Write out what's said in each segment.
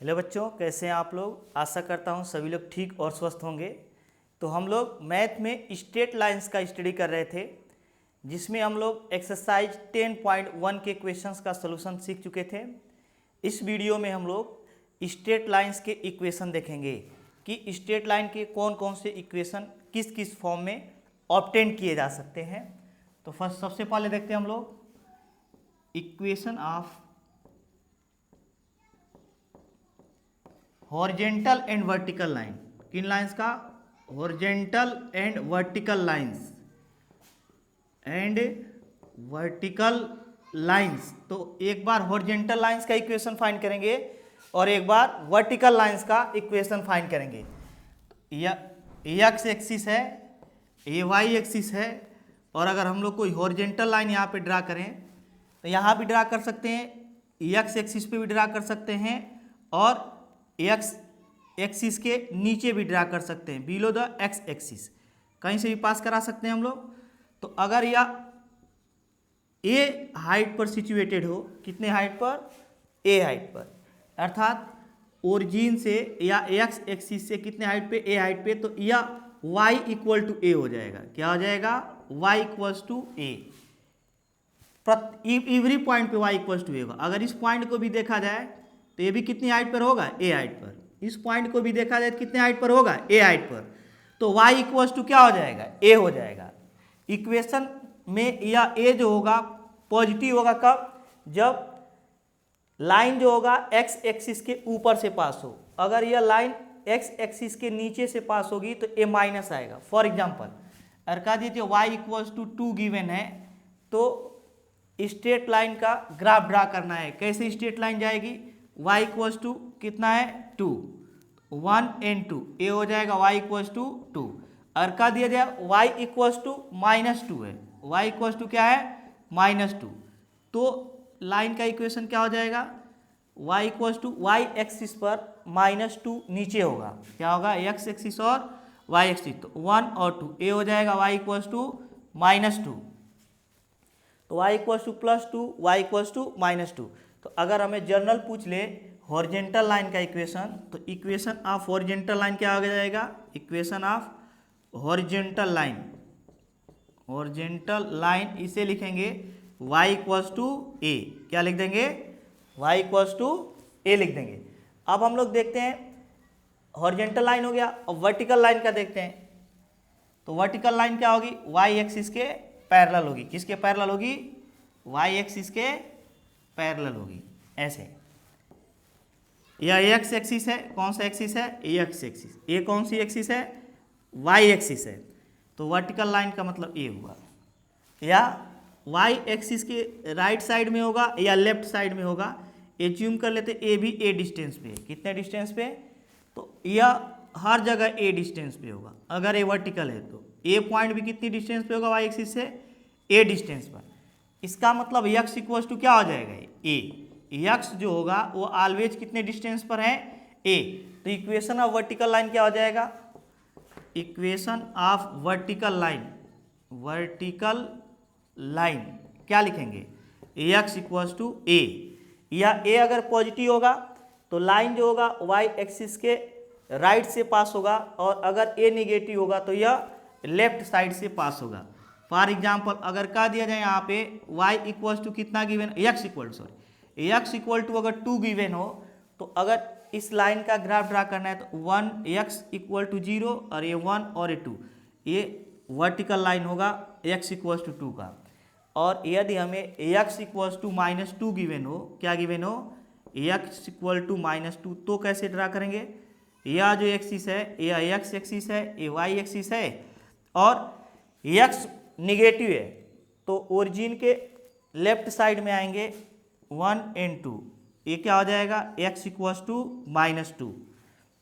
Hello बच्चों, कैसे हैं आप लोग। आशा करता हूं सभी लोग ठीक और स्वस्थ होंगे। तो हम लोग मैथ में स्ट्रेट लाइंस का स्टडी कर रहे थे, जिसमें हम लोग एक्सरसाइज 10.1 के क्वेश्चंस का सलूशन सीख चुके थे। इस वीडियो में हम लोग स्ट्रेट लाइंस के इक्वेशन देखेंगे कि स्ट्रेट लाइन के कौन कौन से इक्वेशन किस किस फॉर्म में ऑब्टेन किए जा सकते हैं। तो फर्स्ट सबसे पहले देखते हैं हम लोग equation of horizontal and vertical line. किन लाइंस का? Horizontal and vertical lines and vertical lines. तो एक बार हॉरिजेंटल लाइंस का इक्वेशन फाइंड करेंगे और एक बार वर्टिकल लाइंस का इक्वेशन फाइंड करेंगे। यह एक्स एक्सिस है, ये वाई एक्सिस है, और अगर हम लोग कोई हॉरिजेंटल लाइन यहाँ पे ड्रा करें तो यहाँ भी ड्रा कर सकते हैं, एक्स एक्सिस पे भी ड्रा कर सकते हैं और एक्स एक्सिस के नीचे भी ड्रा कर सकते हैं, बिलो द एक्स एक्सिस कहीं से भी पास करा सकते हैं हम लोग। तो अगर यह ए हाइट पर सिचुएटेड हो, कितने हाइट पर? ए हाइट पर, अर्थात ओरिजिन से या एक्स एक्सिस से कितने हाइट पे? ए हाइट पे। तो यह y इक्वल टू ए हो जाएगा। क्या हो जाएगा? y equals to A. Every point पे y इक्वल्स टू ए होगा। अगर इस पॉइंट को भी देखा जाए तो ये भी कितनी हाइट पर होगा? ए हाइट पर। इस पॉइंट को भी देखा जाए तो कितने हाइट पर होगा? ए हाइट पर। तो y इक्वल्स टू क्या हो जाएगा? ए हो जाएगा। इक्वेशन में यह ए जो होगा पॉजिटिव होगा कब? जब लाइन जो होगा एक्स एक्सिस के ऊपर से पास हो। अगर यह लाइन एक्स एक्सिस के नीचे से पास होगी तो ए माइनस आएगा। फॉर एग्जाम्पल अगर कह दीजिए y इक्वल्स टू 2 गिवन है, तो स्ट्रेट लाइन का ग्राफ ड्रा करना है। कैसे स्ट्रेट लाइन जाएगी? y इक्वल्स टू कितना है? 2, 1 and 2, ए हो जाएगा y इक्वल्स टू 2। और कह दिया जाए y इक्वल्स टू -2 है, y इक्वल्स टू क्या है? -2। तो लाइन का इक्वेशन क्या हो जाएगा? y equals to Y axis पर -2 नीचे होगा। क्या होगा? x एक्सिस और y एक्सिस। तो 1 और 2, ए हो जाएगा y इक्वल्स टू -2। तो y equals to +2, y equals to -2। तो अगर हमें जनरल पूछ ले हॉरिजेंटल लाइन का इक्वेशन, तो इक्वेशन ऑफ हॉरिजेंटल लाइन क्या हो जाएगा? Equation of horizontal line, horizontal line इसे लिखेंगे y इक्वल्स टू ए। क्या लिख देंगे? y इक्वल्स टू ए लिख देंगे। अब हम लोग देखते हैं हॉरिजेंटल लाइन हो गया, और वर्टिकल लाइन का देखते हैं। तो वर्टिकल लाइन क्या होगी? y एक्सिस के पैरेलल होगी। किसके पैरेलल होगी? y एक्सिस के पैरेलल होगी। ऐसे यह x एक्सिस है, कौन सा एक्सिस है? x axis. ये कौन सी एक्सिस है? y एक्सिस है। तो वर्टिकल लाइन का मतलब ये हुआ, या y एक्सिस के राइट साइड में होगा या लेफ्ट साइड में होगा। एज्यूम कर लेते ए भी ए डिस्टेंस पे। कितने डिस्टेंस पे? तो यह हर जगह ए डिस्टेंस पे होगा। अगर ये वर्टिकल है तो ए पॉइंट भी कितनी डिस्टेंस पे होगा? y एक्सिस से ए डिस्टेंस पर। इसका मतलब x इक्वल्स टू क्या हो जाएगा? ए। x जो होगा वो ऑलवेज कितने डिस्टेंस पर है? ए। तो इक्वेशन ऑफ वर्टिकल लाइन क्या हो जाएगा? Equation of vertical line, vertical line क्या लिखेंगे? x इक्वल्स टू ए। या ए अगर पॉजिटिव होगा तो लाइन जो होगा y एक्सिस के राइट से पास होगा, और अगर ए निगेटिव होगा तो यह लेफ्ट साइड से पास होगा। फॉर एग्जाम्पल अगर कह दिया जाए यहाँ पे y इक्वल्स टू कितना गिवन? x इक्वल टू अगर 2 गिवन हो, तो अगर इस लाइन का ग्राफ ड्रा करना है तो 1x इक्वल टू 0 और ये 1 और ये 2, ये वर्टिकल लाइन होगा x इक्वल्स टू 2 का। और यदि हमें x इक्वल्स टू -2 गिवन हो, क्या गिवन हो? x इक्वल टू -2, तो कैसे ड्रा करेंगे? यह जो एक्सिस है यह x एक्सिस है, ये y एक्सिस है, और x निगेटिव है तो ओरिजिन के लेफ्ट साइड में आएंगे 1 and 2। ये क्या हो जाएगा? x equals to -2।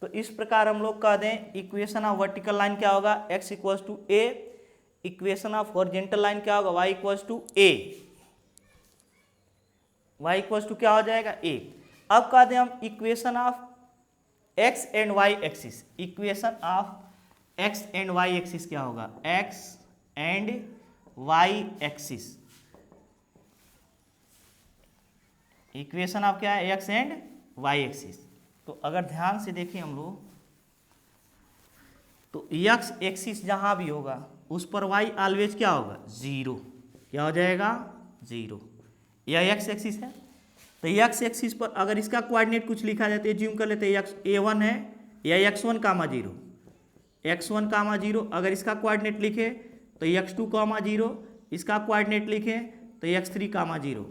तो इस प्रकार हम लोग कह दें इक्वेशन ऑफ वर्टिकल लाइन क्या होगा? x equals to A. Equation of horizontal line क्या होगा? y equals to A. y equals to क्या हो जाएगा? ए। अब कह दें हम equation of x and y axis. Equation of x and y axis क्या होगा? x and y axis. Equation of क्या है? x and y axis. तो अगर ध्यान से देखें हम लोग तो एक्स एक्सिस जहाँ भी होगा उस पर वाई ऑलवेज क्या होगा, जीरो। क्या हो जाएगा, जीरो। यह एक्स एक्सिस है, तो एक्स एक्सिस पर अगर इसका कोऑर्डिनेट कुछ लिखा जाए तो एज्यूम कर लेते हैं एक्स A1 है या x1 comma zero, x1 comma zero. अगर इसका कोऑर्डिनेट लिखे तो x2 कामा जीरो, इसका कोऑर्डिनेट लिखे तो x3 कामा जीरो।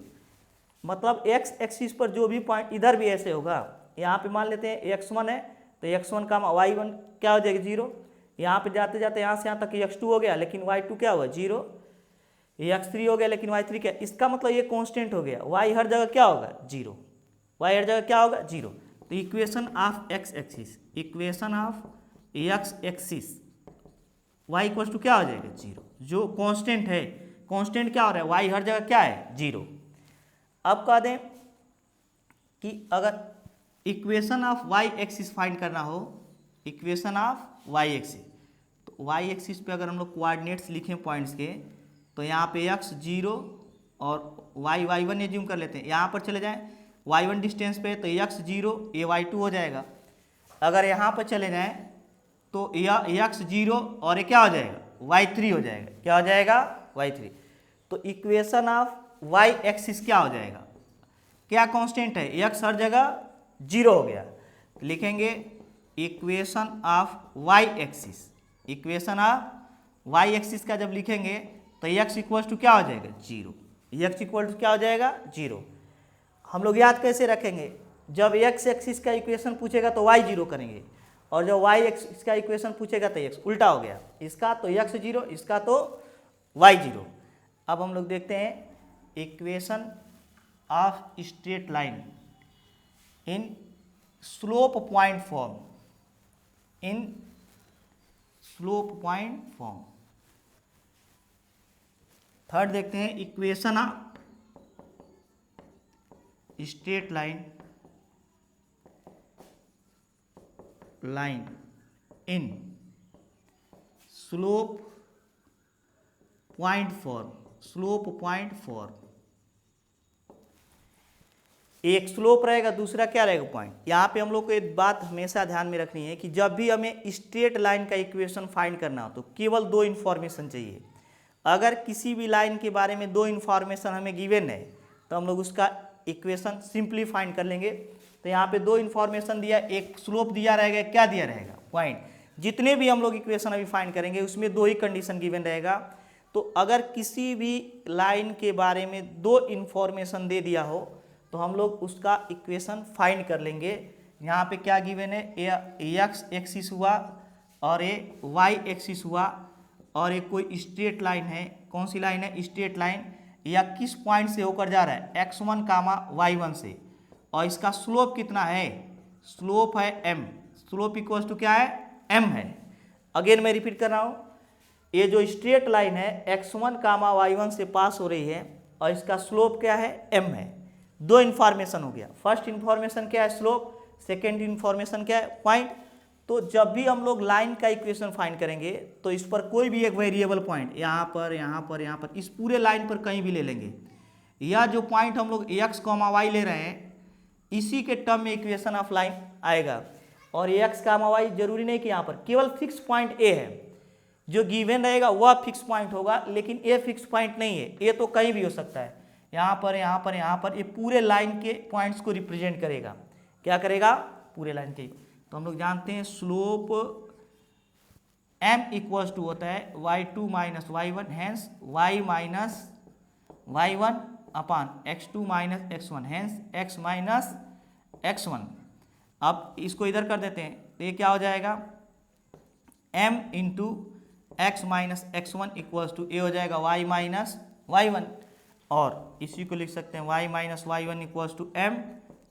मतलब एक्स एक्सिस पर जो भी पॉइंट इधर भी ऐसे होगा, यहाँ पे मान लेते हैं x1 है तो x1 कामा y1 क्या हो जाएगा, जीरो। यहाँ पे जाते जाते यहाँ से यहाँ तक x2 हो गया लेकिन y2 क्या हुआ, जीरो। x3 हो गया लेकिन y3 क्या, इसका मतलब ये कांस्टेंट हो गया, y हर जगह क्या होगा, जीरो। y हर जगह क्या होगा, जीरो। तो equation of X axis, equation of X axis y equals to क्या हो जाएगा, जीरो। जो कांस्टेंट है, कांस्टेंट क्या हो रहा है, y हर जगह क्या है, जीरो। अब कह दें कि अगर equation of y axis find करना हो, इक्वेशन ऑफ y एक्सिस, तो y एक्सिस पे अगर हम लोग कोऑर्डिनेट्स लिखें पॉइंट्स के, तो यहाँ पे x जीरो और y1 एज्यूम कर लेते हैं। यहाँ पर चले जाएं y1 डिस्टेंस पे तो x जीरो ये y2 हो जाएगा। अगर यहाँ पर चले जाएं तो यह x जीरो और ये क्या हो जाएगा, y3 हो जाएगा। क्या हो जाएगा, y3। तो इक्वेशन ऑफ y एक्सिस क्या हो जाएगा, क्या कांस्टेंट है, x हर जगह जीरो हो गया। लिखेंगे equation of y axis, equation of y axis का जब लिखेंगे तो x इक्वल टू क्या हो जाएगा, जीरो। x इक्वल टू क्या हो जाएगा, जीरो। हम लोग याद कैसे रखेंगे, जब x एक्सिस का इक्वेशन पूछेगा तो y जीरो करेंगे, और जब y एक्सिस का इक्वेशन पूछेगा तो x उल्टा हो गया, इसका तो x जीरो, इसका तो y जीरो। अब हम लोग देखते हैं equation of straight line in slope point form, in slope point form. Third देखते हैं equation of straight line in slope point form, slope point form. एक स्लोप रहेगा, दूसरा क्या रहेगा, पॉइंट। यहाँ पे हम लोग को एक बात हमेशा ध्यान में रखनी है कि जब भी हमें स्ट्रेट लाइन का इक्वेशन फाइंड करना हो तो केवल दो इन्फॉर्मेशन चाहिए। अगर किसी भी लाइन के बारे में दो इन्फॉर्मेशन हमें गिवन है तो हम लोग उसका इक्वेशन सिंपली फाइंड कर लेंगे। तो यहाँ पे दो इन्फॉर्मेशन दिया, एक स्लोप दिया रहेगा, क्या दिया रहेगा, पॉइंट। जितने भी हम लोग इक्वेशन अभी फाइंड करेंगे उसमें दो ही कंडीशन गिवन रहेगा। तो अगर किसी भी लाइन के बारे में दो इन्फॉर्मेशन दे दिया हो तो हम लोग उसका इक्वेशन फाइंड कर लेंगे। यहाँ पे क्या गिवन है, ये एक्स एक्सिस हुआ और ये वाई एक्सिस हुआ और एक कोई स्ट्रेट लाइन है। कौन सी लाइन है, स्ट्रेट लाइन। या किस पॉइंट से होकर जा रहा है, x1 कामा y1 से, और इसका स्लोप कितना है, स्लोप है m। स्लोप इक्वल्स टू क्या है, m है। अगेन मैं रिपीट कर रहा हूँ, ये जो स्ट्रेट लाइन है x1 कामा y1 से पास हो रही है और इसका स्लोप क्या है, m है। दो इन्फॉर्मेशन हो गया, फर्स्ट इन्फॉर्मेशन क्या है, स्लोप, सेकेंड इन्फॉर्मेशन क्या है, पॉइंट। तो जब भी हम लोग लाइन का इक्वेशन फाइंड करेंगे तो इस पर कोई भी एक वेरिएबल पॉइंट, यहाँ पर यहाँ पर यहाँ पर, इस पूरे लाइन पर कहीं भी ले लेंगे। या जो पॉइंट हम लोग x, y ले रहे हैं इसी के टर्म में इक्वेशन ऑफ लाइन आएगा। और x, y जरूरी नहीं कि यहाँ पर, केवल फिक्स पॉइंट A है, जो गिवन रहेगा वह फिक्स पॉइंट होगा, लेकिन A फिक्स पॉइंट नहीं है, A तो कहीं भी हो सकता है, यहाँ पर यहाँ पर यहाँ पर। ये पूरे लाइन के पॉइंट्स को रिप्रेजेंट करेगा, क्या करेगा, पूरे लाइन के। तो हम लोग जानते हैं स्लोप m इक्वल्स टू होता है y2 minus y1, hence y minus y1 upon x2 minus x1, hence x minus x1। अब इसको इधर कर देते हैं तो ये क्या हो जाएगा, m into X minus x1 equals to ये हो जाएगा y माइनस y1, और इसी को लिख सकते हैं y minus y1 equals to m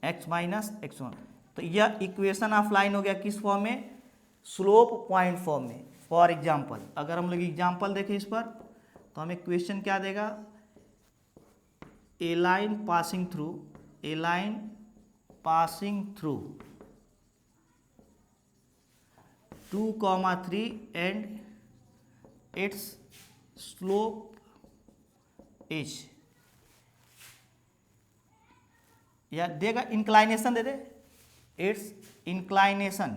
x minus x1। तो यह इक्वेशन ऑफ लाइन हो गया किस फॉर्म में, स्लोप पॉइंट फॉर्म में। फॉर एग्जाम्पल अगर हम लोग एग्जाम्पल देखें इस पर तो हमें क्वेश्चन क्या देगा, a line passing through, a line passing through 2,3 and its slope is, या देगा इंक्लाइनेशन दे दे, its inclination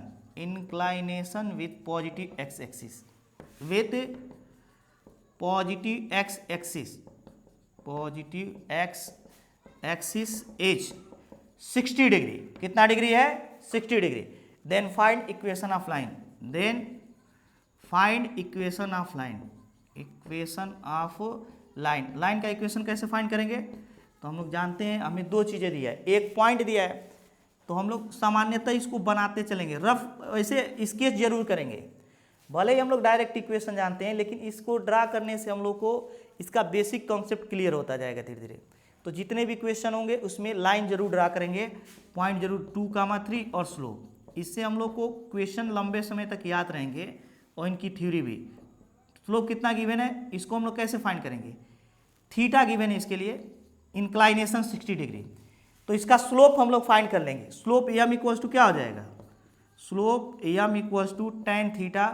with positive x axis with positive x axis is 60 degree. कितना डिग्री है? 60 degree. Then find equation of line. Line का equation कैसे find करेंगे? तो हम लोग जानते हैं, हमें दो चीज़ें दिया है, एक पॉइंट दिया है, तो हम लोग सामान्यतः इसको बनाते चलेंगे, रफ वैसे स्केच जरूर करेंगे। भले ही हम लोग डायरेक्ट इक्वेशन जानते हैं, लेकिन इसको ड्रा करने से हम लोग को इसका बेसिक कॉन्सेप्ट क्लियर होता जाएगा धीरे धीरे। तो जितने भी क्वेश्चन होंगे उसमें लाइन जरूर ड्रा करेंगे, पॉइंट जरूर 2, 3 और स्लोप। इससे हम लोग को क्वेश्चन लंबे समय तक याद रहेंगे और इनकी थ्योरी भी। स्लोप कितना गिवन है, इसको हम लोग कैसे फाइंड करेंगे? थीटा गिवन है इसके लिए, इंक्लाइनेशन 60 डिग्री, तो इसका स्लोप हम लोग फाइंड कर लेंगे। स्लोप एम इक्वल्स टू क्या हो जाएगा? Slope M equals to tan theta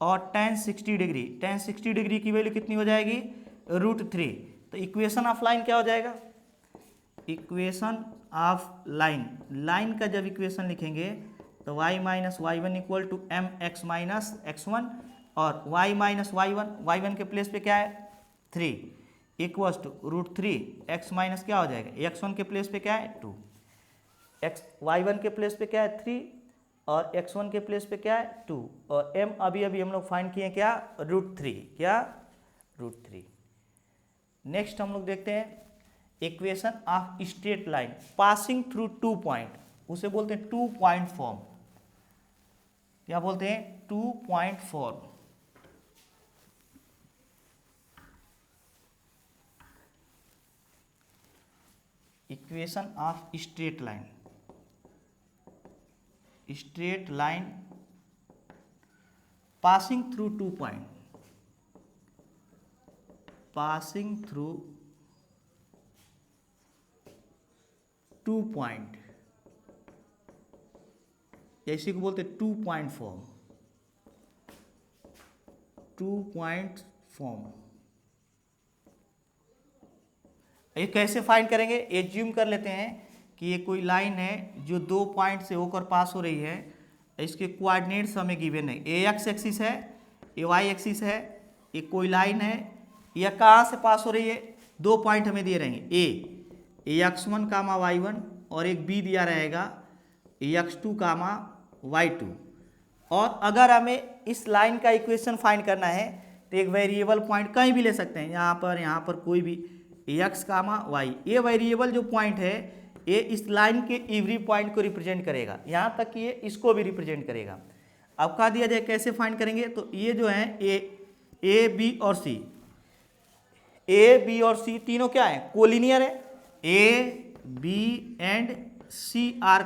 और tan 60 डिग्री। tan 60 डिग्री की वैल्यू कितनी हो जाएगी? √3। तो इक्वेशन ऑफ लाइन क्या हो जाएगा? इक्वेशन ऑफ लाइन का जब इक्वेशन लिखेंगे तो y minus y1 equal to mx minus x1 और y माइनस y1 के प्लेस पे क्या है? 3 इक्वल्स टू √3 x माइनस क्या हो जाएगा? x1 के प्लेस पे क्या है? 2 y1 के प्लेस पे क्या है? 3 और x1 के प्लेस पे क्या है? 2 और m अभी हम लोग फाइंड किए क्या? √3। क्या? √3। नेक्स्ट हम लोग देखते हैं equation of straight line passing through 2 point, उसे बोलते हैं 2 पॉइंट फॉर्म। क्या बोलते हैं? 2 point form. Equation of straight line passing through 2 point, इसी को बोलते 2 पॉइंट फॉर्म। 2 पॉइंट फॉर्म ये कैसे फाइंड करेंगे? एज्यूम कर लेते हैं कि ये कोई लाइन है जो 2 पॉइंट से होकर पास हो रही है। इसके कोऑर्डिनेट्स हमें गिवन है, ए एक्स एक्सिस है, ए वाई एक्सिस है। ये कोई लाइन है, यह कहाँ से पास हो रही है? 2 पॉइंट हमें दिए रहेंगे, ए x1 कामा y1 और एक बी दिया रहेगा x2 कामा y2। और अगर हमें इस लाइन का इक्वेशन फाइंड करना है तो एक वेरिएबल पॉइंट कहीं भी ले सकते हैं, यहाँ पर कोई भी x कामा y। ये वेरिएबल जो पॉइंट है ये इस लाइन के एवरी पॉइंट को रिप्रेजेंट करेगा, यहाँ तक कि ये इसको भी रिप्रेजेंट करेगा। अब कहा दिया जाए कैसे फाइंड करेंगे? तो ये जो है ए बी और सी तीनों क्या है? कोलिनियर है। A B and C are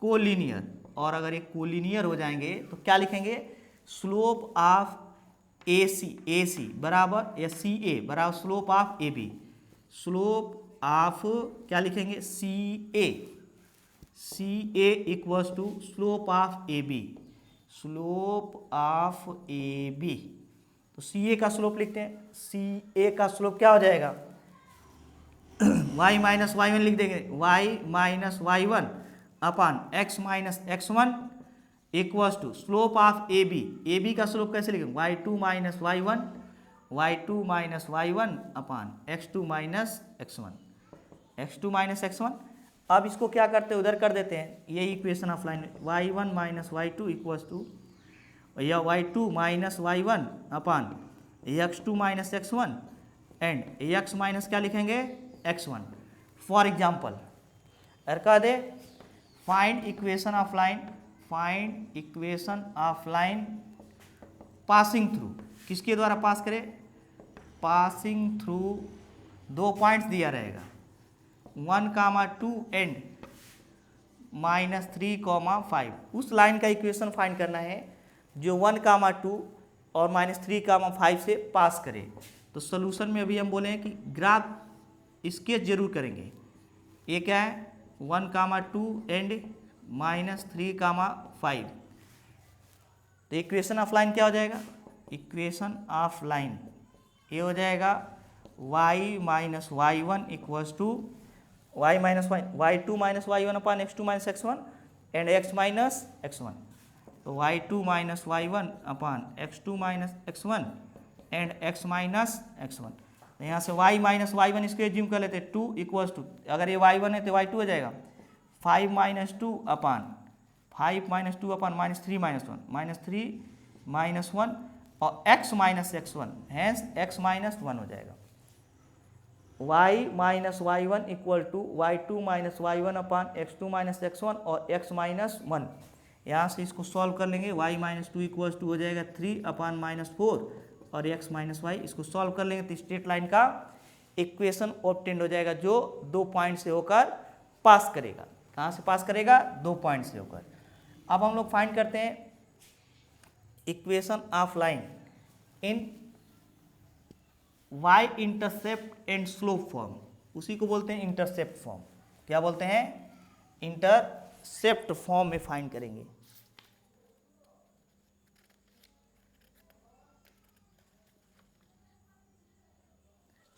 collinear. और अगर ये कोलिनियर हो जाएंगे तो क्या लिखेंगे? स्लोप ऑफ ए सी बराबर या सी ए बराबर slope of A B. Slope of क्या लिखेंगे? C A equals to slope of A B. तो सी ए का स्लोप लिखते हैं। सी ए का स्लोप क्या हो जाएगा? y माइनस y1 लिख देंगे, y minus y1 upon x minus x1 equals to slope of A B का स्लोप कैसे लिखेंगे? y2 minus y1 upon x2 minus x1। अब इसको क्या करते हैं? उधर कर देते हैं, ये equation of line y1 minus y2 equals to या y2 minus y1 upon x2 minus x1 and x minus क्या लिखेंगे? x1। फॉर एग्जाम्पल अगर कह दे find equation of line passing through, किसके द्वारा पास करें? पासिंग थ्रू 2 पॉइंट्स दिया रहेगा 1,2 एंड -3,5। उस लाइन का इक्वेशन फाइंड करना है जो 1,2 और -3,5 से पास करे। तो सोल्यूशन में अभी हम बोले हैं कि ग्राफ स्केच जरूर करेंगे। ये क्या है? 1,2 एंड -3,5। तो इक्वेशन ऑफ लाइन क्या हो जाएगा? इक्वेशन ऑफ लाइन ये हो जाएगा y minus y1 equals to y minus y2 minus y1 upon x2 minus x1 and x minus x1। तो y2 minus y1 upon x2 minus x1 and x minus x1। तो यहाँ से y minus y1 इसको assume कर लेते हैं 2 equals to, अगर ये y1 है तो y2 हो जाएगा 5 minus 2 upon 5 minus 2 upon minus 3 minus 1 minus 3 minus 1 और x minus x1, hence x minus 1 हो जाएगा। y minus y1 equal to y2 minus y1 upon x2 minus x1 और x माइनस 1। यहाँ से इसको सॉल्व कर लेंगे, y माइनस 2 इक्वल्स टू हो जाएगा 3 अपान माइनस 4 और x माइनस y, इसको सॉल्व कर लेंगे तो स्ट्रेट लाइन का इक्वेशन ऑब्टेंड हो जाएगा जो 2 पॉइंट से होकर पास करेगा। कहाँ से पास करेगा? 2 पॉइंट से होकर। अब हम लोग फाइंड करते हैं equation of line in y intercept and slope form, उसी को बोलते हैं इंटरसेप्ट फॉर्म। क्या बोलते हैं? इंटरसेप्ट फॉर्म में फाइंड करेंगे।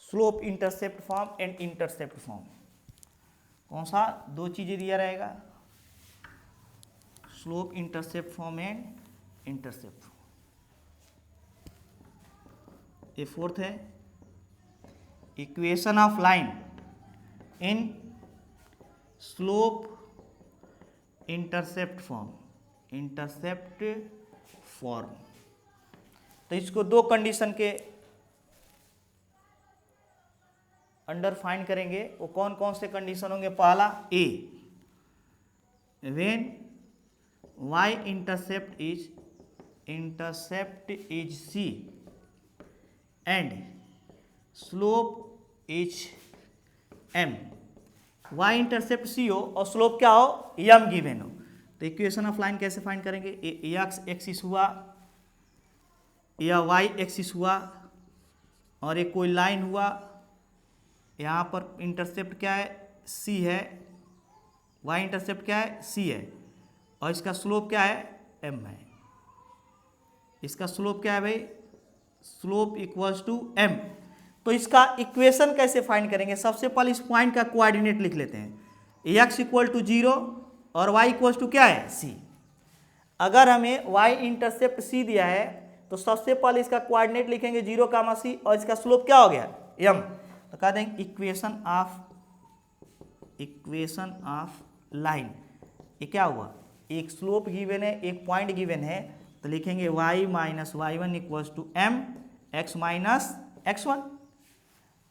Slope intercept form and intercept form, कौन सा? 2 चीजें दिया रहेगा, slope intercept form and intercept. ये फोर्थ है equation of line in slope intercept form, intercept form. तो इसको 2 कंडीशन के अंडर फाइंड करेंगे। वो कौन कौन से कंडीशन होंगे? पहला A, when y intercept is c and slope is m। y intercept c हो और स्लोप क्या हो? m गिवन हो। तो इक्वेशन ऑफ लाइन कैसे फाइंड करेंगे? x एक्सिस हुआ या y एक्सिस हुआ और एक कोई लाइन हुआ, यहाँ पर इंटरसेप्ट क्या है? c है, y इंटरसेप्ट क्या है? c है और इसका स्लोप क्या है? m है। इसका स्लोप क्या है भाई? Slope equals to m। तो इसका इक्वेशन कैसे फाइंड करेंगे? सबसे पहले इस पॉइंट का कोऑर्डिनेट लिख लेते हैं, x इक्वल टू 0 और y इक्वल्स टू क्या है? c। अगर हमें y इंटरसेप्ट c दिया है तो सबसे पहले इसका कोऑर्डिनेट लिखेंगे 0 कामा c और इसका स्लोप क्या हो गया? m। तो कह देंगे इक्वेशन ऑफ लाइन। ये क्या हुआ? एक स्लोप गिवन है, एक पॉइंट गिवन है, तो लिखेंगे y minus y1 equals to m x minus x1।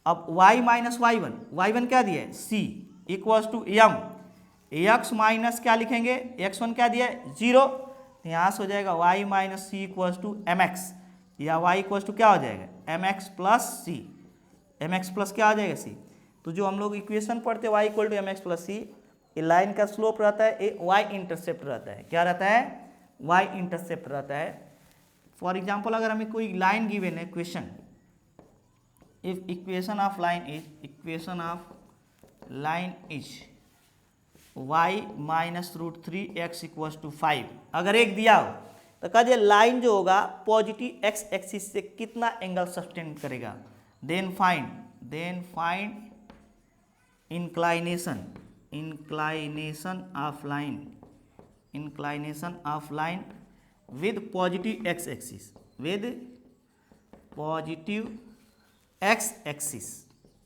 अब y माइनस y1 क्या दिया है? c equals to m, x minus क्या लिखेंगे? x1 क्या दिया है? 0। तो यहाँ से हो जाएगा y minus c equals to mx या y इक्वल्स टू क्या हो जाएगा? mx plus c। mx plus क्या आ जाएगा? c। तो जो हम लोग इक्वेशन पढ़ते हैं y equal to mx plus c, ये लाइन का स्लोप रहता है, ये y इंटरसेप्ट रहता है। क्या रहता है? y इंटरसेप्ट रहता है। फॉर एग्जाम्पल अगर हमें कोई लाइन गिवन है, question, if equation of line is y minus root 3x equals to 5, अगर एक दिया हो तो कह दिया लाइन जो होगा पॉजिटिव x एक्सिस से कितना एंगल सस्टेन करेगा, then find inclination of line with positive x axis,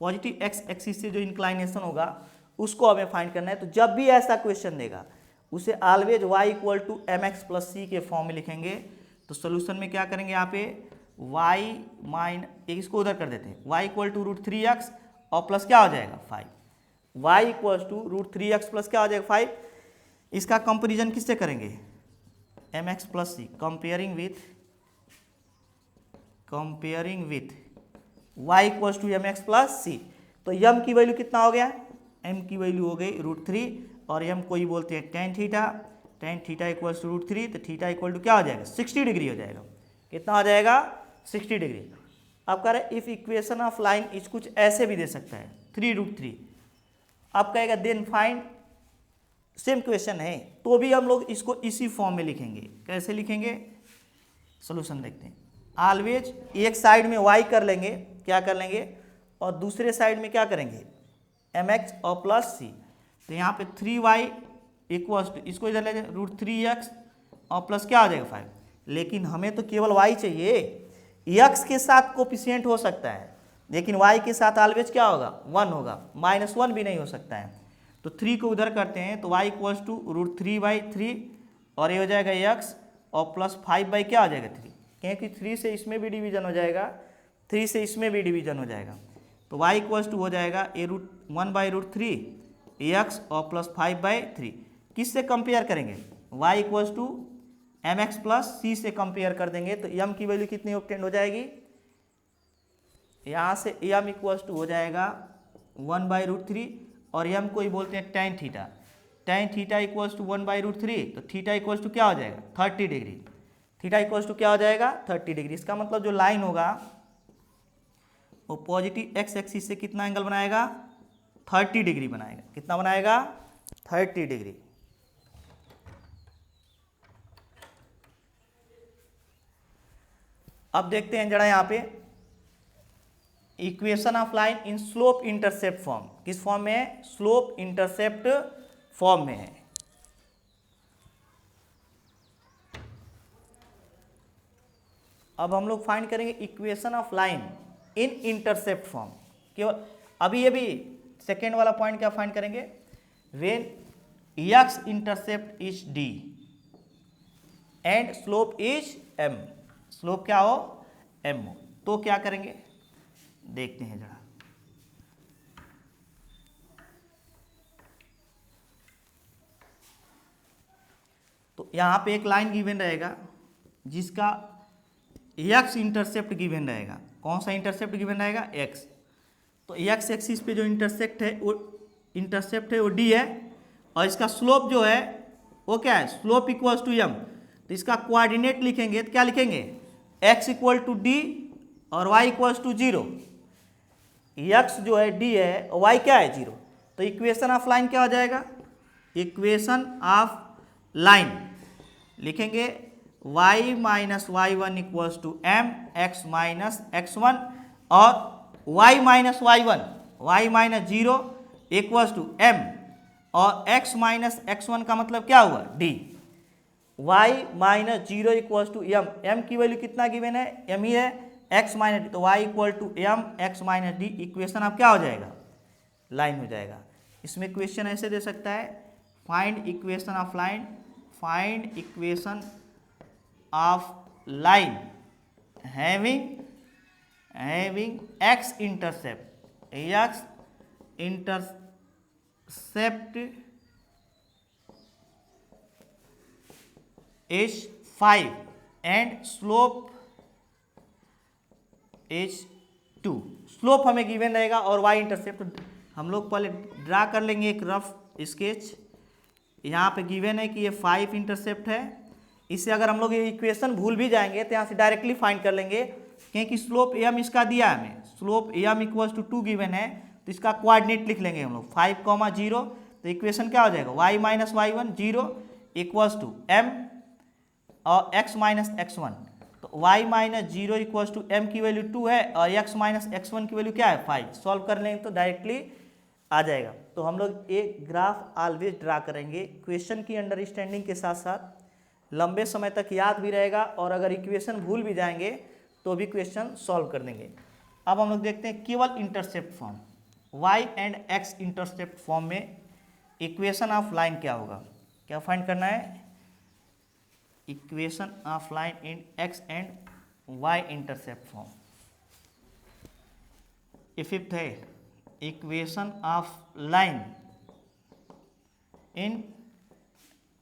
positive x axis से जो इंक्लाइनेशन होगा उसको हमें फाइंड करना है। तो जब भी ऐसा क्वेश्चन देगा उसे always y equal to mx plus c के फॉर्म में लिखेंगे। तो सोल्यूशन में क्या करेंगे? यहाँ पे y माइन, इसको उधर कर देते हैं, y equal to root 3x और प्लस क्या हो जाएगा? 5। y equal to root 3x plus क्या हो जाएगा? 5। इसका कंपेरिजन किससे करेंगे? mx plus c, comparing with y equals to mx plus c। तो m की वैल्यू कितना हो गया? m की वैल्यू हो गई रूट 3 और m को ही बोलते हैं tan theta equals to root 3। तो थीटा इक्वल टू क्या हो जाएगा? 60 डिग्री हो जाएगा। कितना हो जाएगा? 60 डिग्री। अब कह रहे इफ इक्वेशन ऑफ लाइन इस कुछ ऐसे भी दे सकता है 3√3। अब कहेगा देन फाइंड, सेम क्वेश्चन है तो भी हम लोग इसको इसी फॉर्म में लिखेंगे। कैसे लिखेंगे? सोल्यूशन देखते हैं। ऑलवेज एक साइड में y कर लेंगे, क्या कर लेंगे, और दूसरे साइड में क्या करेंगे? mx और प्लस सी। तो यहाँ पे 3y इक्वल्स टू, इसको इधर ले जाए, √3x और प्लस क्या आ जाएगा 5। लेकिन हमें तो केवल y चाहिए, x के साथ कोफिशिएंट हो सकता है लेकिन y के साथ ऑलवेज क्या होगा 1 होगा, -1 भी नहीं हो सकता है। तो 3 को उधर करते हैं तो y इक्वल्स टू √3/3 और ये हो जाएगा x और प्लस 5 क्या हो जाएगा 3, क्योंकि 3 से इसमें भी डिवीजन हो जाएगा, 3 से इसमें भी डिवीजन हो जाएगा। तो y इक्वल्स टू हो जाएगा √1/√3 x और प्लस 5/3। किससे कंपेयर करेंगे, y equals to mx plus c से कंपेयर कर देंगे तो m की वैल्यू कितनी ऑब्टेन हो जाएगी, यहाँ से m इक्वल्स टू हो जाएगा 1/√3 और m को ही बोलते हैं tan theta. tan theta equals to 1/√3 तो थीटा इक्वल्स टू क्या हो जाएगा 30 डिग्री। थीटा इक्वल्स टू क्या हो जाएगा 30 डिग्री। इसका मतलब जो लाइन होगा वो पॉजिटिव एक्स एक्सिस से कितना एंगल बनाएगा 30 डिग्री बनाएगा। कितना बनाएगा 30 डिग्री। अब देखते हैं जरा यहाँ पे equation of line in slope intercept form. किस फॉर्म में है, स्लोप इंटरसेप्ट फॉर्म में है। अब हम लोग फाइंड करेंगे equation of line in intercept form. केवल अभी ये भी सेकेंड वाला पॉइंट क्या फाइंड करेंगे, when x intercept is d and slope is m. Slope क्या हो एम हो, तो क्या करेंगे देखते हैं जरा। तो यहां पे एक लाइन गिवन रहेगा जिसका एक्स इंटरसेप्ट गिवन रहेगा। कौन सा इंटरसेप्ट गिवन रहेगा, एक्स। तो एक्स एक्सिस पे जो इंटरसेप्ट है वो डी है और इसका स्लोप जो है वो क्या है, स्लोप इक्वल्स टू एम। तो इसका कोऑर्डिनेट लिखेंगे तो क्या लिखेंगे, x इक्वल टू डी और y इक्वल्स टू 0। x जो है d है और y क्या है 0। तो इक्वेशन ऑफ लाइन क्या हो जाएगा, इक्वेशन ऑफ लाइन लिखेंगे y minus y1 equals to m x minus x1 और y minus y1 y minus 0 equals to m और x माइनस x1 का मतलब क्या हुआ d। y minus 0 equals to m, m की वैल्यू कितना given है m ही है, x माइनस डी। तो y equal to m x minus d equation अब क्या हो जाएगा, लाइन हो जाएगा। इसमें क्वेश्चन ऐसे दे सकता है, find equation of line, find equation of line having x intercept is 5 and slope is 2। Slope हमें गिवन रहेगा और y इंटरसेप्ट हम लोग पहले ड्रा कर लेंगे एक रफ स्केच। यहाँ पे गिवन है कि ये 5 इंटरसेप्ट है। इससे अगर हम लोग ये इक्वेशन भूल भी जाएंगे तो यहाँ से डायरेक्टली फाइंड कर लेंगे, क्योंकि स्लोप m इसका दिया है हमें, slope m equals to 2 given है। तो इसका कोऑर्डिनेट लिख लेंगे हम लोग 5,0। तो इक्वेशन क्या हो जाएगा, y minus y1 0 equals to m और x माइनस x1। तो y minus 0 equals to m की वैल्यू 2 है और x माइनस x1 की वैल्यू क्या है 5। सॉल्व कर लेंगे तो डायरेक्टली आ जाएगा। तो हम लोग एक ग्राफ ऑलवेज ड्रा करेंगे, क्वेश्चन की अंडरस्टैंडिंग के साथ साथ लंबे समय तक याद भी रहेगा और अगर इक्वेशन भूल भी जाएंगे तो भी क्वेश्चन सॉल्व कर देंगे। अब हम लोग देखते हैं केवल intercept form, y and x intercept form में इक्वेशन ऑफ लाइन क्या होगा, क्या फाइंड करना है, equation of line in x and y intercept form. Fifth है equation of line in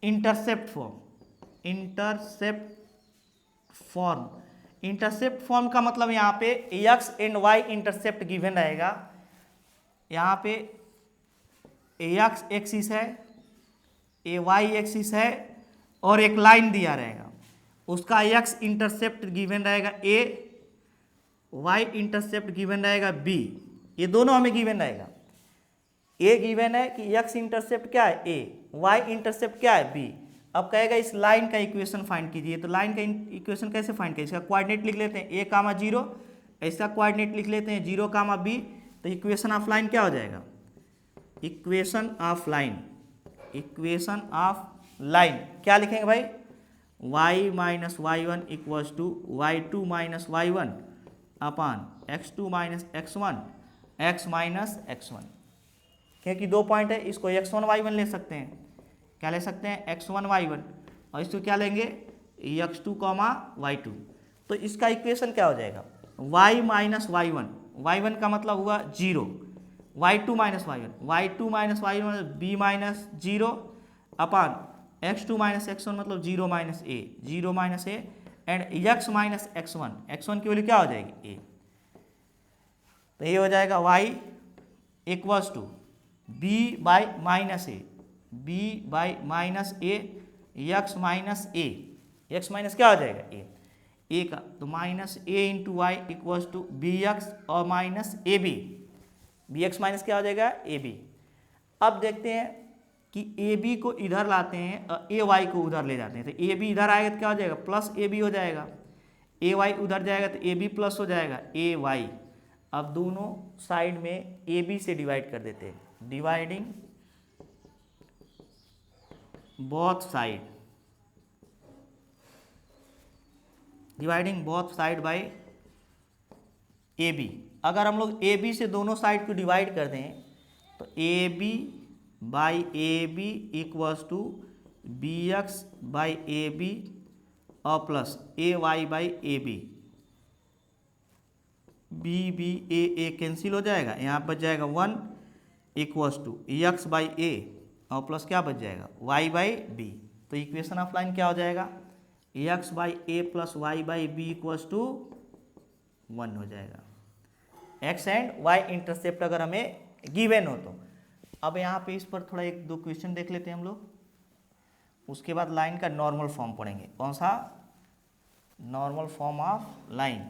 intercept form. Intercept form का मतलब यहाँ पे x and y intercept given रहेगा। यहाँ पे x एक्सिस है, y एक्सिस है और एक लाइन दिया रहेगा, उसका x इंटरसेप्ट गिवन रहेगा a, y इंटरसेप्ट गिवन रहेगा b। ये दोनों हमें गिवन रहेगा। a गिवन है कि x इंटरसेप्ट क्या है a, y इंटरसेप्ट क्या है b। अब कहेगा इस लाइन का इक्वेशन फाइंड कीजिए। तो लाइन का इक्वेशन कैसे फाइंड करें, इसका कोऑर्डिनेट लिख लेते हैं a, 0, इसका कोऑर्डिनेट लिख लेते हैं 0, b। तो इक्वेशन ऑफ लाइन क्या हो जाएगा, equation of line, equation of line क्या लिखेंगे भाई, y minus y one equals to y two minus y one upon x2 minus x1 x minus x1, क्योंकि 2 पॉइंट है, इसको x1 y1 ले सकते हैं, क्या ले सकते हैं x1 y1, और इसको क्या लेंगे x2 कॉमा y2। तो इसका इक्वेशन क्या हो जाएगा y माइनस वाई वन का मतलब हुआ 0, y2 minus y one b minus 0 upon x2 minus x1 मतलब 0 minus a and x minus x1 की वैल्यू क्या हो जाएगी a। तो ये हो जाएगा y equals to b by minus A x minus a, x minus क्या हो जाएगा a का, तो minus a into Y equals to B X और minus A B X minus क्या हो जाएगा ए बी। अब देखते हैं कि ए बी को इधर लाते हैं और ए वाई को उधर ले जाते हैं, तो ए बी इधर आएगा तो क्या हो जाएगा प्लस ए बी हो जाएगा, ए वाई उधर जाएगा तो ए बी प्लस हो जाएगा ए वाई। अब दोनों साइड में ए बी से डिवाइड कर देते हैं, dividing both side, dividing both side by a b. अगर हम लोग ए बी से दोनों साइड को डिवाइड कर दें तो A B by A B equals to B X by A B और plus A Y by A B, B A cancel हो जाएगा, यहाँ बच जाएगा 1 equals to X by A और प्लस क्या बच जाएगा वाई बाई बी। तो इक्वेशन ऑफ लाइन क्या हो जाएगा x by A plus Y by B equals to 1 हो जाएगा। एक्स एंड वाई इंटरसेप्ट अगर हमें गिवन हो तो। अब यहाँ पे इस पर थोड़ा 1-2 क्वेश्चन देख लेते हैं हम लोग, उसके बाद लाइन का नॉर्मल फॉर्म पढ़ेंगे। कौन सा नॉर्मल फॉर्म ऑफ लाइन।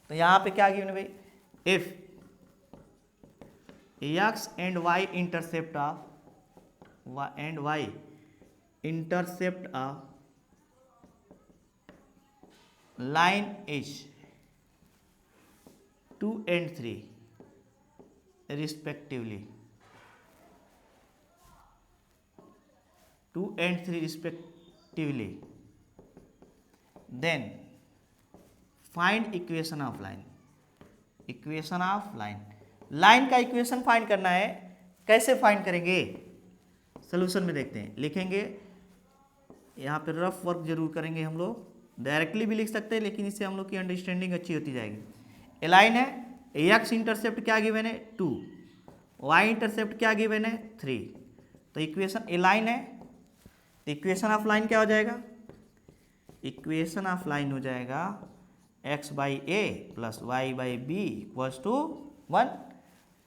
तो यहाँ पे क्या गिवन है भाई, if x and y intercept of and y intercept a line is 2 and 3 respectively, 2 and 3 respectively, then find equation of line, equation of line। Line का इक्वेशन फाइंड करना है, कैसे फाइंड करेंगे सोल्यूशन में देखते हैं। लिखेंगे यहाँ पे रफ वर्क जरूर करेंगे हम लोग, डायरेक्टली भी लिख सकते हैं लेकिन इससे हम लोग की अंडरस्टैंडिंग अच्छी होती जाएगी। ए लाइन है, एक्स इंटरसेप्ट क्या गिवन है 2, वाई इंटरसेप्ट क्या गिवन है 3, तो इक्वेशन ए लाइन है, तो इक्वेशन ऑफ लाइन क्या हो जाएगा, इक्वेशन ऑफ लाइन हो जाएगा x by A plus Y by B equals to 1,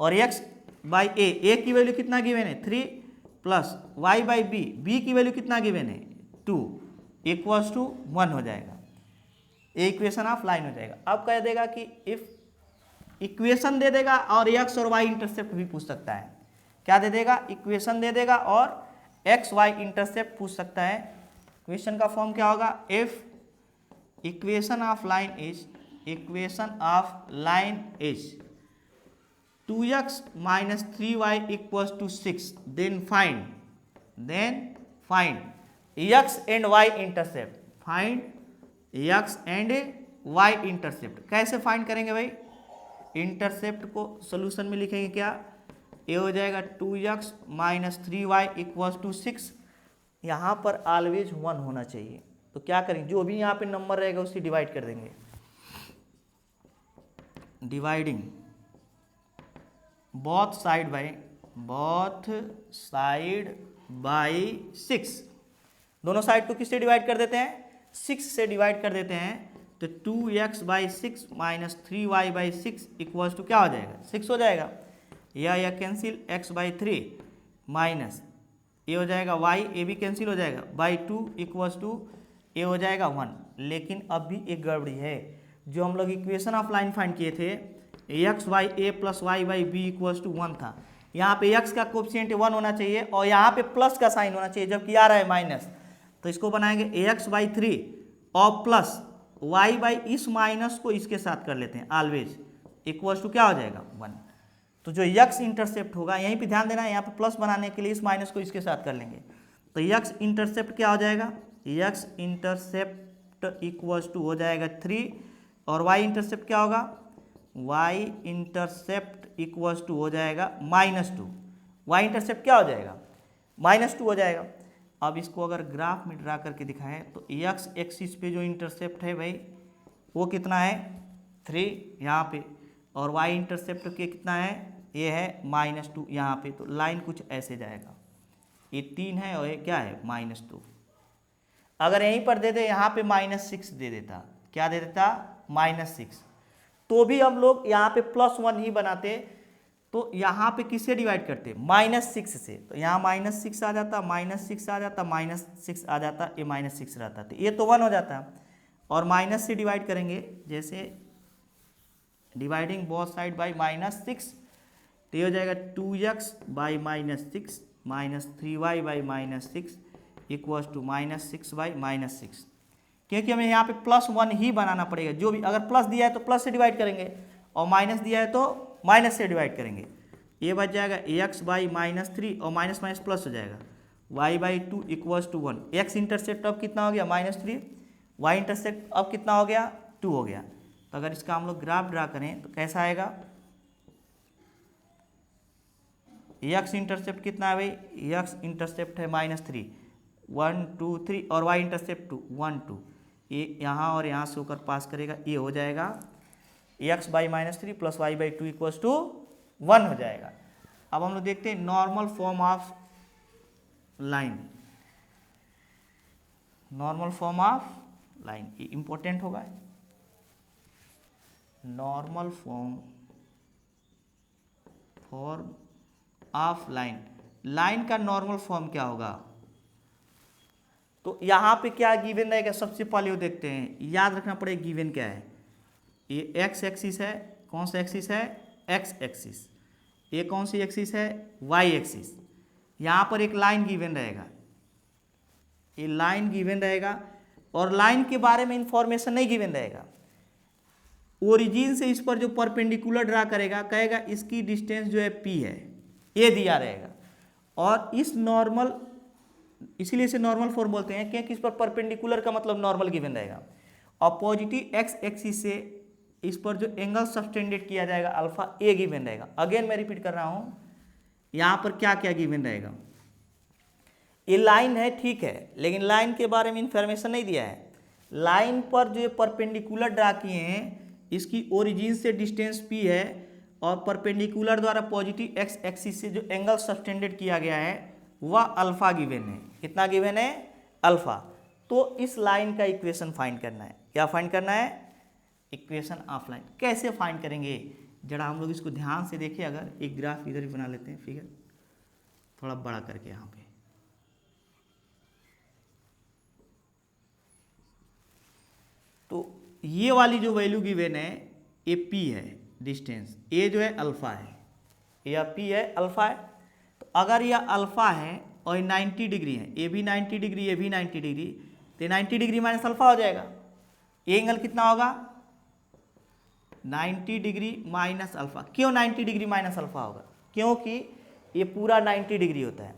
और एक्स बाई ए की वैल्यू कितना गिवन है 3 प्लस वाई बाई बी की वैल्यू कितना गिवन है 2 इक्वल्स टू 1 हो जाएगा। ये इक्वेशन ऑफ लाइन हो जाएगा। अब कह देगा कि इफ इक्वेशन दे देगा और एक्स और वाई इंटरसेप्ट भी पूछ सकता है, क्या दे देगा इक्वेशन दे देगा और एक्स वाई इंटरसेप्ट पूछ सकता है। क्वेश्चन का फॉर्म क्या होगा, if equation of line is 2x minus 3y equals to 6, then find x and y intercept, find x and y intercept। कैसे फाइंड करेंगे भाई, इंटरसेप्ट को सोल्यूशन में लिखेंगे क्या, ये हो जाएगा 2x minus 3y equals to 6, यहाँ पर ऑलवेज 1 होना चाहिए, तो क्या करेंगे जो भी यहाँ पे नंबर रहेगा उसे डिवाइड कर देंगे, डिवाइडिंग बोथ साइड बाई 6, दोनों साइड को किससे डिवाइड कर देते हैं 6 से डिवाइड कर देते हैं, तो 2x by 6 minus 3y by 6 equals to क्या हो जाएगा 6 हो जाएगा, या कैंसिल x बाई 3 माइनस ये हो जाएगा y, ए भी कैंसिल हो जाएगा बाई 2 इक्वल्स टू ये हो जाएगा 1। लेकिन अब भी एक गड़बड़ी है, जो हम लोग इक्वेशन ऑफ लाइन फाइंड किए थे x by A plus Y by B equals to 1 था, यहाँ पे x का कोएफिशिएंट 1 होना चाहिए और यहाँ पे प्लस का साइन होना चाहिए, जबकि आ रहा है माइनस, तो इसको बनाएंगे एक्स बाई 3 और प्लस y बाई इस माइनस को इसके साथ कर लेते हैं ऑलवेज, इक्वल्स टू क्या हो जाएगा 1। तो जो यक्स इंटरसेप्ट होगा, यहीं पे ध्यान देना है, यहाँ पे प्लस बनाने के लिए इस माइनस को इसके साथ कर लेंगे। तो यक्स इंटरसेप्ट क्या हो जाएगा, यक्स इंटरसेप्ट इक्वल्स टू हो जाएगा 3, और वाई इंटरसेप्ट क्या होगा, वाई इंटरसेप्ट इक्वल्स टू हो जाएगा -2। वाई इंटरसेप्ट क्या हो जाएगा, -2 हो जाएगा। अब इसको अगर ग्राफ में ड्रा करके दिखाएं तो एक्स एक्सिस पे जो इंटरसेप्ट है भाई वो कितना है 3 यहाँ पे, और वाई इंटरसेप्ट के कितना है, ये है -2 यहाँ पे। तो लाइन कुछ ऐसे जाएगा, ये 3 है और ये क्या है -2। अगर यहीं पर दे दे यहाँ पे -6 दे देता, क्या दे देता -6, तो भी हम लोग यहाँ पे +1 ही बनाते। तो यहाँ पे किससे डिवाइड करते, -6 से। तो यहाँ -6 आ जाता, -6 आ जाता, -6 आ जाता, ये -6 रहता, तो ये तो 1 हो जाता। और माइनस से डिवाइड करेंगे, जैसे डिवाइडिंग बोथ साइड बाई -6, तो ये हो जाएगा 2x by -6 -3y by -6 equals to -6 by -6। क्योंकि हमें यहाँ पे +1 ही बनाना पड़ेगा, जो भी अगर प्लस दिया है तो प्लस से डिवाइड करेंगे, और माइनस दिया है तो माइनस से डिवाइड करेंगे। ये बच जाएगा x बाई -3 और माइनस माइनस प्लस हो जाएगा y by 2 equals to 1। x intercept अब कितना हो गया -3, y इंटरसेप्ट अब कितना हो गया 2 हो गया। तो अगर इसका हम लोग ग्राफ ड्रा करें तो कैसा आएगा, x इंटरसेप्ट कितना है भाई, x इंटरसेप्ट है -3, 1 2 3, और y इंटरसेप्ट 2 1 2, ये यहाँ और यहाँ से होकर पास करेगा, ये हो जाएगा x by -3 plus y by 2 equals to 1 हो जाएगा। अब हम लोग देखते हैं normal form of line, normal form of line, ये इंपॉर्टेंट होगा। Normal form of line, line का नॉर्मल फॉर्म क्या होगा, तो यहाँ पे क्या गिवन रहेगा, सबसे पहले वो देखते हैं, याद रखना पड़ेगा गिवन क्या है। ये एक्स एक्सिस है, कौन सा एक्सिस है, एक्स एक्सिस। ये कौन सी एक्सिस है, वाई एक्सिस। यहाँ पर एक लाइन गिवन रहेगा, ये लाइन गिवन रहेगा, और लाइन के बारे में इंफॉर्मेशन नहीं गिवन रहेगा। ओरिजिन से इस पर जो परपेंडिकुलर ड्रा करेगा, कहेगा इसकी डिस्टेंस जो है p है, ये दिया रहेगा। और इस नॉर्मल, इसीलिए इसे नॉर्मल फॉर्म बोलते हैं, क्योंकि इस पर परपेंडिकुलर का मतलब नॉर्मल गिवन रहेगा। और पॉजिटिव एक्स एक्सिस से इस पर जो एंगल सब्टेंडेड किया जाएगा अल्फा, ए गिवन रहेगा। अगेन मैं रिपीट कर रहा हूँ, यहाँ पर क्या क्या गिवन रहेगा, ये लाइन है ठीक है, लेकिन लाइन के बारे में इंफॉर्मेशन नहीं दिया है। लाइन पर जो परपेंडिकुलर ड्रा किए हैं, इसकी ओरिजिन से डिस्टेंस p है, और परपेंडिकुलर द्वारा पॉजिटिव एक्स एक्सिस से जो एंगल सब्टेंडेड किया गया है वह अल्फा गिवन है। कितना गिवन है, अल्फा। तो इस लाइन का इक्वेशन फाइंड करना है, क्या फाइंड करना है, इक्वेशन ऑफ लाइन। कैसे फाइंड करेंगे, जरा हम लोग इसको ध्यान से देखें। अगर एक ग्राफ इधर भी बना लेते हैं, फिगर थोड़ा बड़ा करके यहाँ पे, तो ये वाली जो वैल्यू गिवन है ये p है डिस्टेंस, ये जो है अल्फा है, यह p है अल्फा है। तो अगर यह अल्फा है और ये 90 डिग्री है, ये भी 90 डिग्री, ये भी 90 डिग्री, तो 90 डिग्री माइनस अल्फा हो जाएगा। ये एंगल कितना होगा, 90 डिग्री माइनस अल्फा। क्यों 90 डिग्री माइनस अल्फा होगा, क्योंकि ये पूरा 90 डिग्री होता है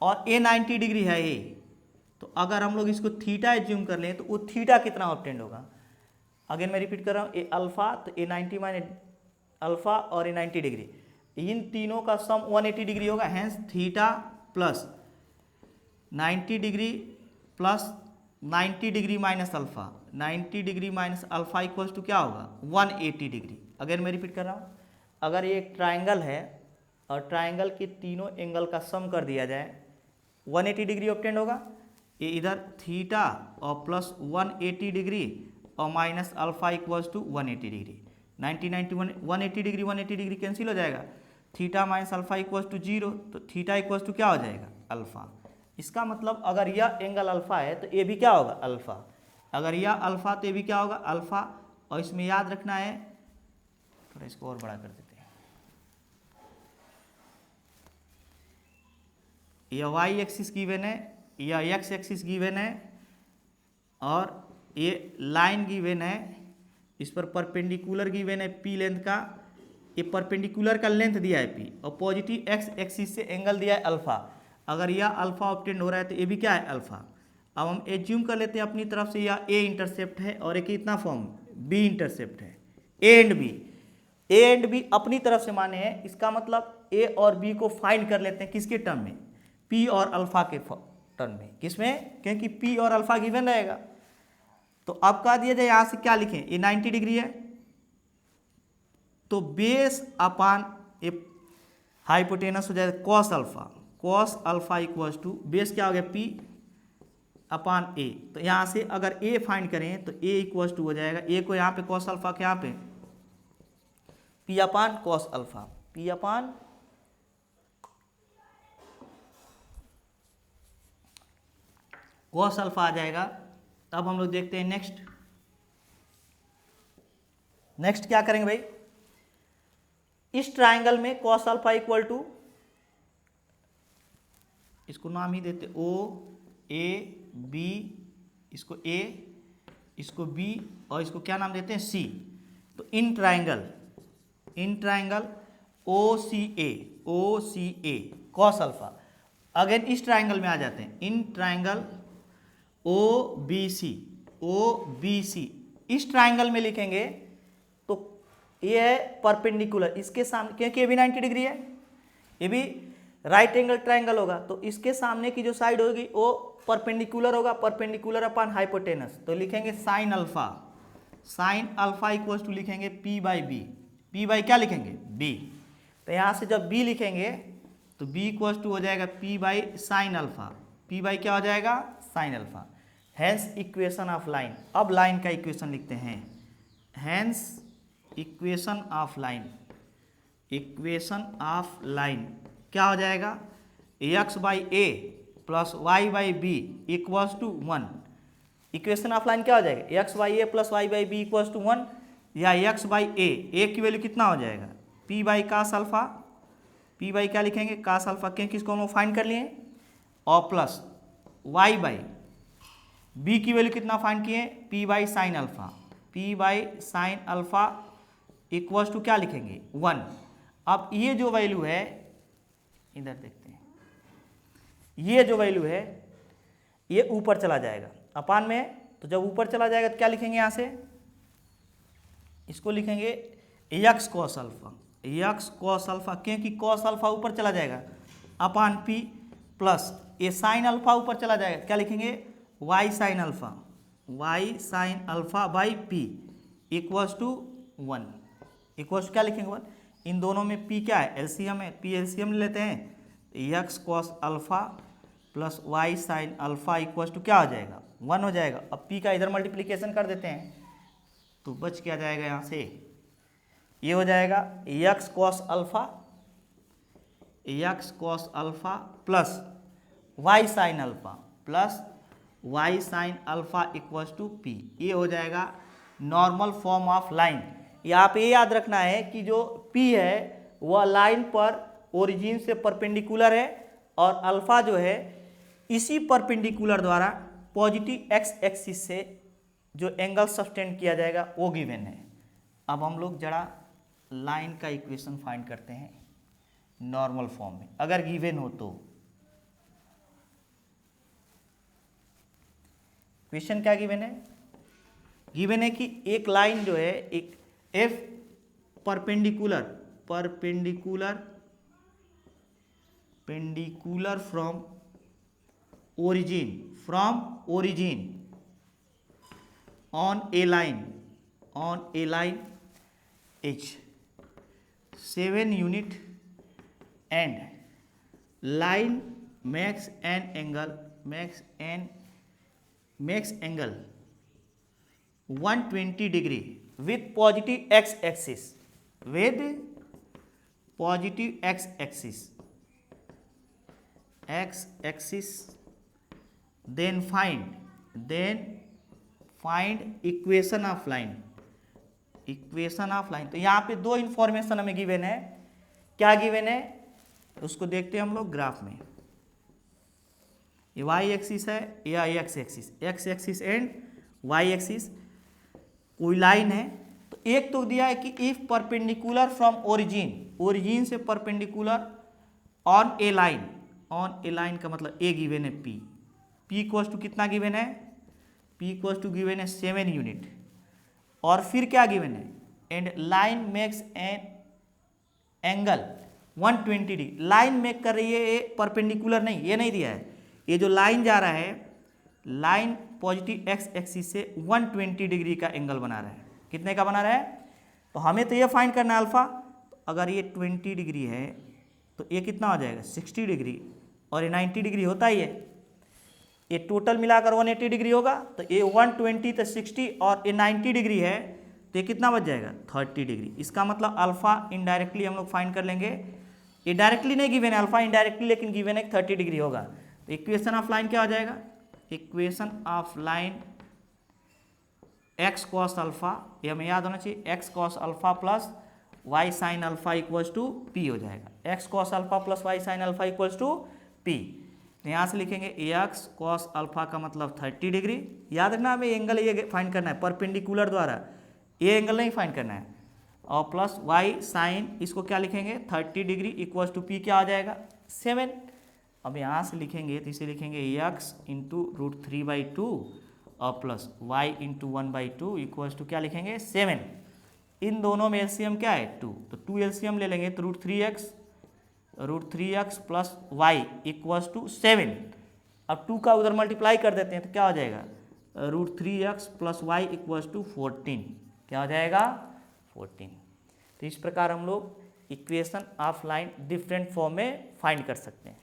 और ये 90 डिग्री है ये। तो अगर हम लोग इसको थीटा एज्यूम कर लें तो वो थीटा कितना ऑब्टेंड होगा। अगेन मैं रिपीट कर रहा हूँ, ये अल्फा, तो ये 90 माइनस अल्फा और ये 90 डिग्री, इन तीनों का सम 180 डिग्री होगा। Hence theta plus 90 degree plus 90 degree minus alpha, 90 degree minus alpha equals to क्या होगा, 180 डिग्री। अगेन मैं रिपीट कर रहा हूँ, अगर ये एक ट्राइंगल है और ट्राइंगल के तीनों एंगल का सम कर दिया जाए 180 डिग्री ऑब्टेंड होगा। ये इधर थीटा और प्लस 180 डिग्री और minus alpha equals to 180 degree. 90 90 180 degree 180 degree cancel हो जाएगा, theta minus alpha equals to 0, तो थीटा इक्वल्स टू क्या हो जाएगा, अल्फा। इसका मतलब अगर यह एंगल अल्फा है तो ये भी क्या होगा, अल्फा। अगर यह अल्फा तो ये भी क्या होगा, अल्फा। और इसमें याद रखना है, थोड़ा इसको और बड़ा कर देते हैं, यह वाई एक्सिस गिवन है, यह एक्स एक्सिस गिवन है, और ये लाइन गिवन है, इस पर परपेंडिकुलर गिवन है p लेंथ का, ये परपेंडिकुलर का लेंथ दिया है पी और पॉजिटिव एक्स एक्सिस से एंगल दिया है अल्फा। अगर यह अल्फा ऑब्टेंड हो रहा है तो ये भी क्या है अल्फा। अब हम एज्यूम कर लेते हैं अपनी तरफ से यह ए इंटरसेप्ट है और एक कितना फॉर्म बी इंटरसेप्ट है। ए एंड बी अपनी तरफ से माने हैं, इसका मतलब ए और बी को फाइंड कर लेते हैं किसके टर्म में, पी और अल्फा के टर्म में। किसमें, क्योंकि पी और अल्फा गिवन रहेगा। तो अब कह दिया जाए यहाँ से क्या लिखें, ये 90 डिग्री है तो बेस अपान ए हाइपोटेनस हो जाएगा cos alpha equals to base क्या हो गया पी अपान ए। तो यहाँ से अगर ए फाइंड करें तो ए इक्वल्स टू हो जाएगा, ए को यहाँ पे कॉस अल्फा के यहाँ पे P upon cos alpha, P upon cos alpha आ जाएगा। तब हम लोग देखते हैं नेक्स्ट क्या करेंगे भाई, इस ट्राइंगल में कॉस अल्फा इक्वल टू, इसको नाम ही देते ओ ए बी, इसको ए, इसको बी और इसको क्या नाम देते हैं सी। तो in triangle O C A cos alpha. Again इस ट्राइंगल में आ जाते हैं, इन ट्राइंगल ओ बी सी। इस ट्राइंगल में लिखेंगे तो ये है परपेंडिकुलर, इसके सामने क्योंकि ये भी 90 डिग्री है, ये भी राइट एंगल ट्राइंगल होगा तो इसके सामने की जो साइड होगी वो परपेंडिकुलर होगा, परपेंडिकुलर अपॉन हाइपोटेनस। तो लिखेंगे साइन अल्फा इक्वल्स टू लिखेंगे p by b, p by क्या लिखेंगे बी। तो यहाँ से जब बी लिखेंगे तो बी इक्वल्स टू हो जाएगा p by sine alpha, p by क्या हो जाएगा sine alpha. Hence equation of line, अब लाइन का इक्वेशन लिखते हैं, हैंस इक्वेशन ऑफ लाइन क्या हो जाएगा, x by A plus Y by B equals to 1। Equation of line क्या हो जाएगा, x by A plus Y by B equals to 1, या एक्स बाई ए की वैल्यू कितना हो जाएगा p by cos alpha, p by क्या लिखेंगे कास अल्फा, क्योंकि इसको हम लोग फाइंड कर लिए, और प्लस वाई बाई बी की वैल्यू कितना फाइंड किए p by sine alpha, p by sine alpha equals to क्या लिखेंगे 1। अब ये जो वैल्यू है इधर देखते हैं, ये जो वैल्यू है ये ऊपर चला जाएगा अपान में, तो जब ऊपर चला जाएगा तो क्या लिखेंगे यहाँ से, इसको लिखेंगे एक्स कॉस अल्फा, क्योंकि कॉस अल्फा ऊपर चला जाएगा अपान पी, प्लस ये साइन अल्फा ऊपर चला जाएगा, क्या लिखेंगे y sine alpha by p equals to 1, equals क्या लिखेंगे 1। इन दोनों में पी क्या है एलसीएम है, पी एलसीएम लेते हैं, x cos alpha plus y sine alpha equals to क्या हो जाएगा 1 हो जाएगा। अब पी का इधर मल्टीप्लिकेशन कर देते हैं तो बच क्या जाएगा यहाँ से, ये हो जाएगा x cos alpha plus y sine alpha equals to p, ये हो जाएगा नॉर्मल फॉर्म ऑफ लाइन। यहाँ पे याद रखना है कि जो पी है वह लाइन पर ओरिजिन से परपेंडिकुलर है और अल्फा जो है इसी परपेंडिकुलर द्वारा पॉजिटिव एक्स एक्सिस से जो एंगल सब्टेंड किया जाएगा वो गिवन है। अब हम लोग जरा लाइन का इक्वेशन फाइंड करते हैं नॉर्मल फॉर्म में, अगर गिवन हो तो। क्वेश्चन क्या गिवन है, गिवन है कि एक लाइन जो है एक F perpendicular from origin on a line h 7 unit and line makes angle 120 degree with positive x axis then find equation of line. तो यहाँ पे दो इंफॉर्मेशन हमें गिवन है, क्या गिवन है उसको देखते हैं हम लोग ग्राफ में। ये वाई एक्सिस है या X axis and Y axis कोई लाइन है, तो एक तो दिया है कि if perpendicular from origin, origin से perpendicular on a line, on a line का मतलब ए गिवन है पी, पी इक्वल्स टू कितना गिवन है, पी इक्वल्स टू गिवन है 7 यूनिट, और फिर क्या गिवन है, and line makes an angle 120 degree, line make कर रही है, ये परपेंडिकुलर नहीं, ये नहीं दिया है, ये जो लाइन जा रहा है, लाइन पॉजिटिव एक्स एक्सिस से 120 डिग्री का एंगल बना रहा है, कितने का बना रहा है, तो हमें तो ये फाइंड करना है अल्फा, तो अगर ये 20 डिग्री है तो ये कितना हो जाएगा 60 डिग्री, और ये 90 डिग्री होता ही है, ये टोटल मिलाकर 180 डिग्री होगा, तो ये 120 तो 60 और ये 90 डिग्री है, तो ये कितना बच जाएगा 30 डिग्री। इसका मतलब अल्फा इनडायरेक्टली हम लोग फाइंड कर लेंगे, ये डायरेक्टली नहीं गिवन है अल्फा, इनडायरेक्टली लेकिन गिवन है 30 डिग्री होगा, तो इक्वेशन ऑफ लाइन क्या हो जाएगा, equation of line x cos alpha, ये हमें याद होना चाहिए, x cos alpha plus y sine alpha equals to p हो जाएगा, x cos alpha plus y sine alpha equals to p. यहाँ से लिखेंगे एक्स कॉस अल्फा का मतलब 30 डिग्री, याद रखना हमें एंगल ये फाइंड करना है परपेंडिकुलर द्वारा, ये एंगल नहीं फाइंड करना है, और प्लस वाई साइन, इसको क्या लिखेंगे 30 डिग्री इक्वल्स टू पी क्या आ जाएगा 7। अब यहाँ से लिखेंगे तो इसे लिखेंगे एक्स इंटू √3/2 और plus y into 1/2 equals to क्या लिखेंगे 7, इन दोनों में एलसीएम क्या है 2, तो 2 एलसीएम ले लेंगे तो √3x plus Y equals to 7, अब 2 का उधर मल्टीप्लाई कर देते हैं तो क्या हो जाएगा √3x plus Y equals to 14, क्या हो जाएगा 14। तो इस प्रकार हम लोग equation of line different form में फाइंड कर सकते हैं।